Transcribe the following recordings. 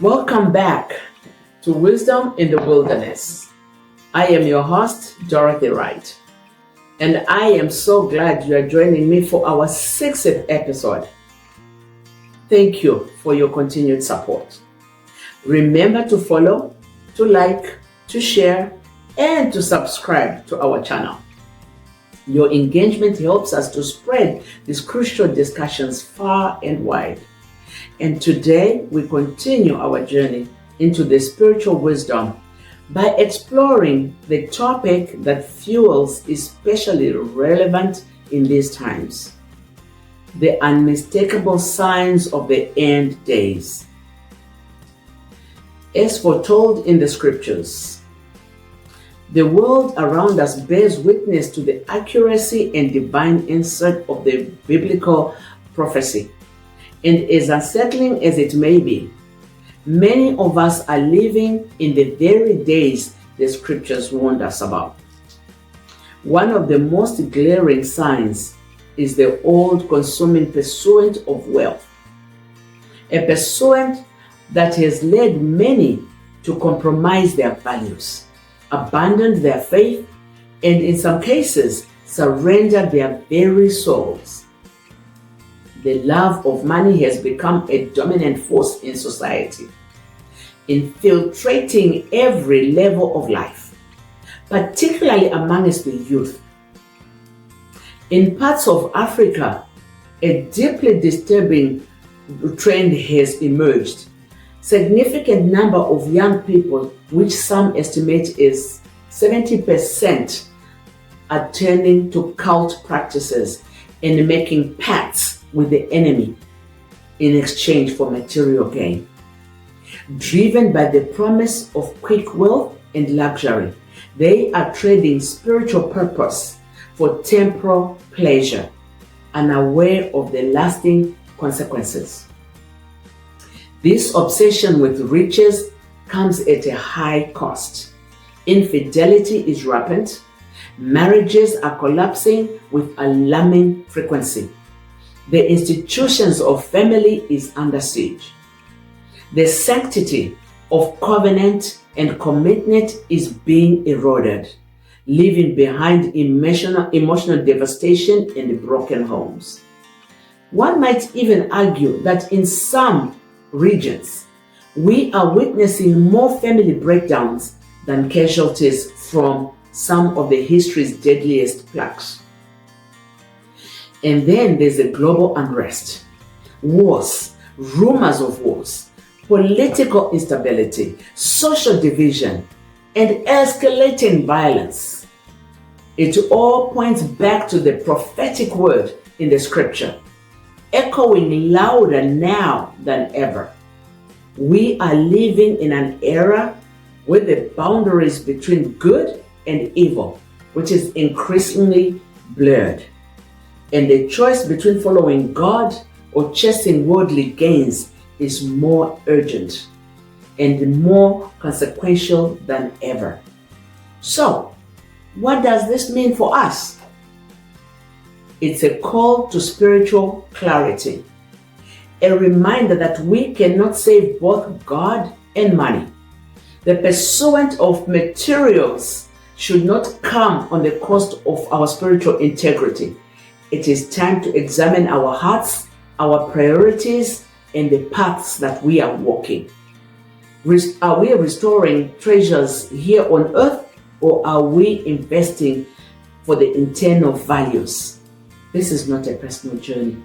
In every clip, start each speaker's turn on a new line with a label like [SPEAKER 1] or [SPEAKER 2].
[SPEAKER 1] Welcome back to Wisdom in the Wilderness. I am your host, Dorothy Wright, and I am so glad you are joining me for our 6th episode. Thank you for your continued support. Remember to follow, to like, to share, and to subscribe to our channel. Your engagement helps us to spread these crucial discussions far and wide. And today we continue our journey into the spiritual wisdom by exploring the topic that feels especially relevant in these times: the unmistakable signs of the end days. As foretold in the scriptures, the world around us bears witness to the accuracy and divine insight of the biblical prophecy. And as unsettling as it may be, many of us are living in the very days the scriptures warned us about. One of the most glaring signs is the all-consuming pursuit of wealth, a pursuit that has led many to compromise their values, abandon their faith, and in some cases, surrender their very souls. The love of money has become a dominant force in society, infiltrating every level of life, particularly amongst the youth. In parts of Africa, a deeply disturbing trend has emerged. Significant number of young people, which some estimate is 70%, are turning to cult practices and making pacts with the enemy in exchange for material gain. Driven by the promise of quick wealth and luxury, they are trading spiritual purpose for temporal pleasure, unaware of the lasting consequences. This obsession with riches comes at a high cost. Infidelity is rampant. Marriages are collapsing with alarming frequency. The institutions of family is under siege. The sanctity of covenant and commitment is being eroded, leaving behind emotional devastation and broken homes. One might even argue that in some regions, we are witnessing more family breakdowns than casualties from some of the history's deadliest plagues. And then there's a global unrest, wars, rumors of wars, political instability, social division, and escalating violence. It all points back to the prophetic word in the scripture, echoing louder now than ever. We are living in an era where the boundaries between good and evil, which is increasingly blurred. And the choice between following God or chasing worldly gains is more urgent and more consequential than ever. So, what does this mean for us? It's a call to spiritual clarity, a reminder that we cannot save both God and money. The pursuit of materials should not come on the cost of our spiritual integrity. It is time to examine our hearts, our priorities, and the paths that we are walking. Are we restoring treasures here on earth, or are we investing for the eternal values? This is not a personal journey.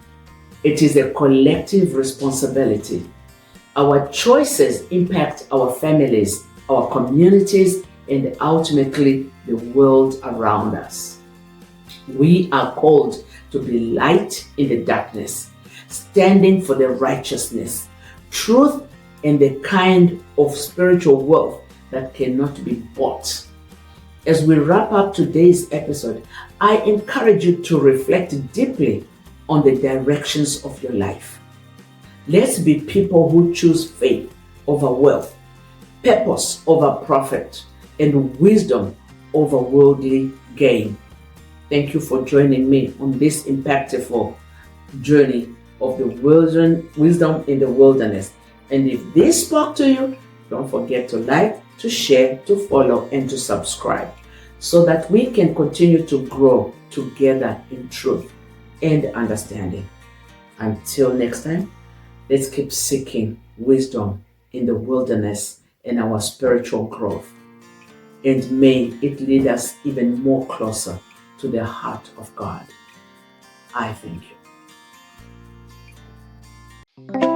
[SPEAKER 1] It is a collective responsibility. Our choices impact our families, our communities, and ultimately the world around us. We are called to be light in the darkness, standing for the righteousness, truth, and the kind of spiritual wealth that cannot be bought. As we wrap up today's episode, I encourage you to reflect deeply on the directions of your life. Let's be people who choose faith over wealth, purpose over profit, and wisdom over worldly gain. Thank you for joining me on this impactful journey of the wisdom in the wilderness. And if this spoke to you, don't forget to like, to share, to follow, and to subscribe so that we can continue to grow together in truth and understanding. Until next time, let's keep seeking wisdom in the wilderness and our spiritual growth. And may it lead us even more closer to the heart of God. I thank you.